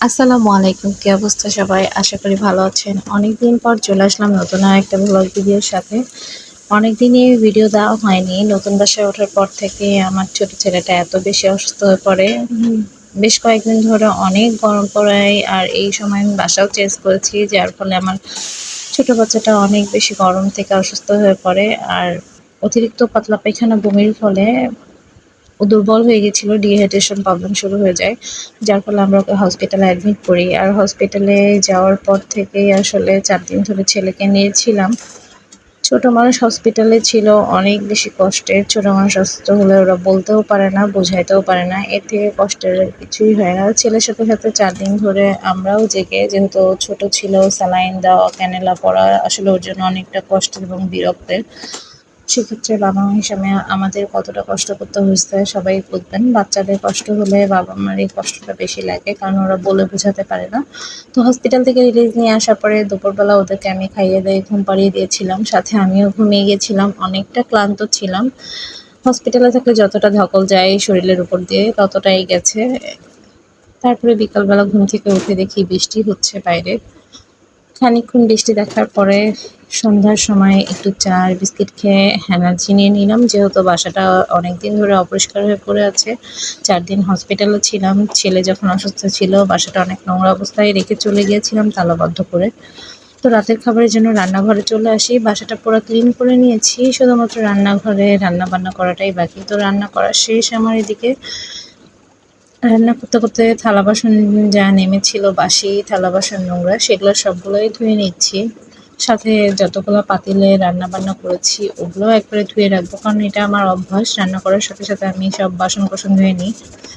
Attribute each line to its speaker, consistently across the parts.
Speaker 1: আসসালামু আলাইকুম। কি অবস্থা সবাই? আশা করি ভালো আছেন। অনেকদিন পর চলে আসলাম নতুন আরেকটা ভ্লগ ভিডিওর সাথে। অনেকদিনই ভিডিও দেওয়া হয়নি। নতুন বাসায় ওঠার পর থেকে আমার ছোট ছেলেটা এত বেশি অসুস্থ হয়ে পড়ে। বেশ কয়েকদিন ধরে অনেক গরম পড়ায় আর এই সময় আমি বাসাও চেঞ্জ করেছি। যার ফলে আমার ছোট বাচ্চাটা অনেক বেশি গরম থেকে অসুস্থ হয়ে পড়ে। আর অতিরিক্ত পাতলা পায়খানা বমির ফলে ও দুর্বল হয়ে গেছিল, ডিহাইড্রেশন প্রবলেম শুরু হয়ে যায়। যার ফলে আমরা ওকে হসপিটালে অ্যাডমিট করি। আর হসপিটালে যাওয়ার পর থেকেই আসলে ৪ দিন ধরে ছেলেকে নিয়েছিলাম। ছোট মানুষ হসপিটালে ছিল অনেক বেশি কষ্টের। ছোট মানুষ অসুস্থ হলে ওরা বলতেও পারে না, বোঝাইতেও পারে না। এর থেকে কষ্টের কিছুই হয় না। ছেলের সাথে, সাথে ৪ দিন ধরে আমরাও জেগে, যেহেতু ও ছোট ছিল, স্যালাইন দেওয়া, ক্যানেলা পড়া আসলে ওর জন্য অনেকটা কষ্টের এবং বিরক্তের। সেক্ষেত্রে বাবা মা হিসাবে আমাদের কতটা কষ্ট করতে হয়েছে সবাই বুঝবেন। বাচ্চাদের কষ্ট হলে বাবা মার এই কষ্টটা বেশি লাগে, কারণ ওরা বলে বোঝাতে পারে না। তো হসপিটাল থেকে রিলিজ নিয়ে আসার পরে দুপুরবেলা ওদেরকে আমি খাইয়ে দিয়ে ঘুম পাড়িয়ে দিয়েছিলাম, সাথে আমিও ঘুমিয়ে গেছিলাম। অনেকটা ক্লান্ত ছিলাম। হসপিটালে থাকলে যতটা ধকল যায় শরীরের উপর দিয়ে ততটাই গেছে। তারপরে বিকালবেলা ঘুম থেকে উঠে দেখি বৃষ্টি হচ্ছে বাইরে। খানিকক্ষণ বৃষ্টি দেখার পরে সন্ধ্যার সময় একটু চা আর বিস্কিট খেয়ে এনার্জি নিয়ে নিলাম, যেহেতু বাসাটা অনেকদিন ধরে অপরিষ্কার হয়ে পড়ে আছে। ৪ দিন হসপিটালে ছিলাম। ছেলে যখন অসুস্থ ছিল বাসাটা অনেক নোংরা অবস্থায় রেখে চলে গিয়েছিলাম তালাবদ্ধ করে। তো রাতের খাবারের জন্য রান্নাঘরে চলে আসি। বাসাটা পুরো ক্লিন করে নিয়েছি। শুধুমাত্র রান্নাঘরে রান্না-বান্না করাটাই বাকি। তো রান্না করা শেষ আমার এদিকে। রান্না করতে, করতে থালা-বাসন যা নেমেছিল বাসি থালা-বাসন নোংরা, সেগুলো সবগুলোই ধুয়ে নিচ্ছি। সাথে যতগুলো পাতিলে রান্না-বান্না করেছি ওগুলোও একবারে ধুয়ে রাখবো। কারণ এটা আমার অভ্যাস। রান্না করার সাথে, সাথে আমি সব বাসন-কোসন ধুয়ে নিই।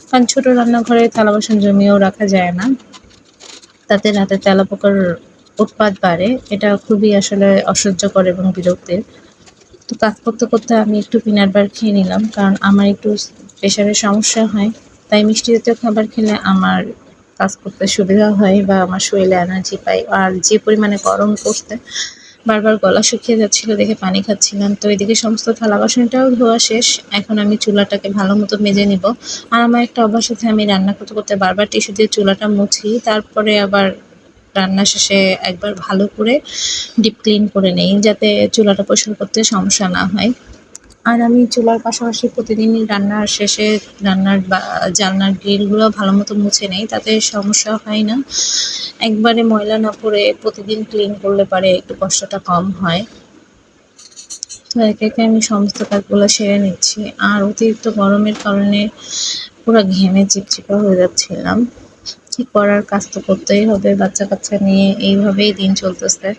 Speaker 1: কারণ ছোট রান্নাঘরে থালা-বাসন জমিয়েও রাখা যায় না। তাতে রাতে তেলাপোকার উৎপাত বাড়ে। এটা খুবই আসলে অসহ্যকর এবং বিরক্তির। তো কাজ করতে, করতে আমি একটু পিনাট বার খেয়ে নিলাম। কারণ আমার একটু প্রেশারের সমস্যা হয়। তাই মিষ্টি জাতীয় খাবার খেলে আমার কাজ করতে সুবিধা হয় বা আমার শরীরে এনার্জি পাই। আর যে পরিমাণে গরম পড়ছে, বারবার গলা শুকিয়ে যাচ্ছিল দেখে পানি খাচ্ছিলাম। তো এদিকে সমস্ত থালা-বাসনটাও ধোয়া শেষ। এখন আমি চুলাটাকে ভালোমতো মেজে নিব। আর আমার একটা অভ্যাস আছে, আমি রান্না করতে, করতে বারবার টিস্যু দিয়ে চুলাটা মুছি। তারপরে আবার রান্না শেষে একবার ভালো করে ডিপ ক্লিন করে নেই, যাতে চুলাটা পরিষ্কার করতে সমস্যা না হয়। আর আমি চুলার পাশাপাশি প্রতিদিনই রান্নার শেষে জানলার গ্রিলগুলো ভালোমতো মুছে নেই, তাতে সমস্যা হয় না। একবারে ময়লা না পড়ে প্রতিদিন ক্লিন করলে পারে একটু কষ্টটা কম হয়। তো একে, একে আমি সমস্ত কাজগুলো সেরে নিচ্ছি। আর অতিরিক্ত গরমের কারণে পুরা ঘেমে চিপচিপা হয়ে যাচ্ছিলাম। কি করার, কাজ তো করতেই হবে। বাচ্চা-কাচ্চা নিয়ে এইভাবেই দিন চলতেছে।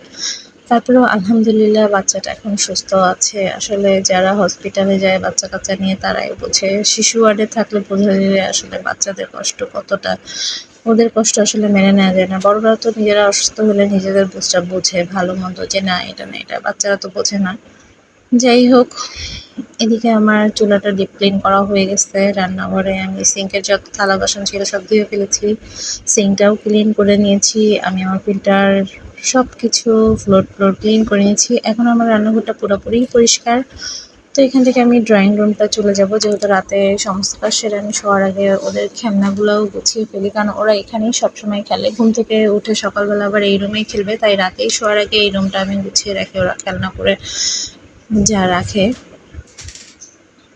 Speaker 1: তারপরেও আলহামদুলিল্লাহ বাচ্চাটা এখন সুস্থ আছে। আসলে যারা হসপিটালে যায় বাচ্চা-কাচ্চা নিয়ে তারাই বোঝে। শিশু ওয়ার্ডে থাকলে বোঝা যায় আসলে বাচ্চাদের কষ্ট কতটা। ওদের কষ্ট আসলে মেনে নেওয়া যায় না। বড়রাও তো নিজেরা অসুস্থ হলে নিজেদের বুঝটা বোঝে ভালো-মন্দ, যে না এটা না এটা। বাচ্চারা তো বোঝে না। যাই হোক, এদিকে আমার চুলাটা ডিপ ক্লিন করা হয়ে গেছে। রান্নাঘরে আমি সিঙ্কের যত থালা-বাসন ছিল সব ধুয়ে ফেলেছি। সিঙ্কটাও ক্লিন করে নিয়েছি। আমি আমার ফিল্টার সবকিছু ফ্লোর ক্লিন করে নিয়েছি। এখন আমার রান্নাঘরটা পুরোপুরিই পরিষ্কার। তো এখান থেকে আমি ড্রয়িং রুমটা চলে যাব, যেহেতু রাতে সমস্ত কাজ সেরে আমি শোয়ার আগে ওদের খেলনাগুলোও গুছিয়ে ফেলি, কারণ ওরা এখানেই সবসময় খেলে। ঘুম থেকে উঠে সকালবেলা আবার এই রুমেই খেলবে, তাই রাতেই শোয়ার আগে এই রুমটা আমি গুছিয়ে রাখি। ওরা খেলনা করে যা রাখে,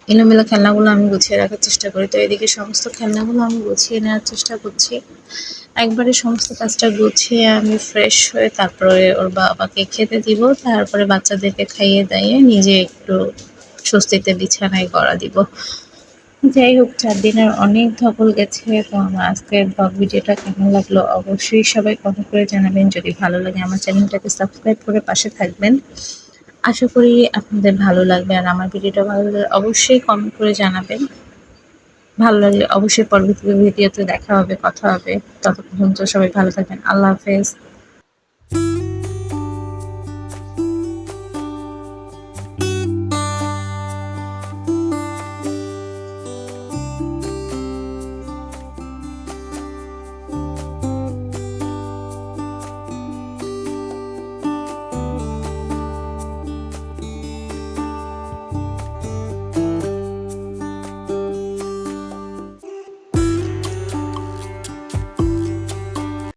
Speaker 1: এলোমেলো খেলনাগুলো আমি গুছিয়ে রাখার চেষ্টা করি। তো এদিকে সমস্ত খেলনাগুলো আমি গুছিয়ে নেওয়ার চেষ্টা করছি। একবারে সমস্ত কাজটা গুছিয়ে আমি ফ্রেশ হয়ে তারপরে ওর বাবাকে খেতে দিব। তারপরে বাচ্চাদেরকে খাইয়ে দাইয়ে নিজে একটু স্বস্তিতে বিছানায় গড়া দিব। যাই হোক, ৪ দিনের অনেক ধকল গেছে। তো আমার আজকের ব্লগ ভিডিওটা কেমন লাগলো অবশ্যই সবাই কমেন্ট করে জানাবেন। যদি ভালো লাগে আমার চ্যানেলটাকে সাবস্ক্রাইব করে পাশে থাকবেন। আশা করি আপনাদের ভালো লাগবে। আর আমার ভিডিওটা ভালো লাগলে অবশ্যই কমেন্ট করে জানাবেন। ভালো লাগলে অবশ্যই পরবর্তী ভিডিওতে দেখা হবে, কথা হবে। ততক্ষণ পর্যন্ত সবাই ভালো থাকবেন। আল্লাহ হাফেজ।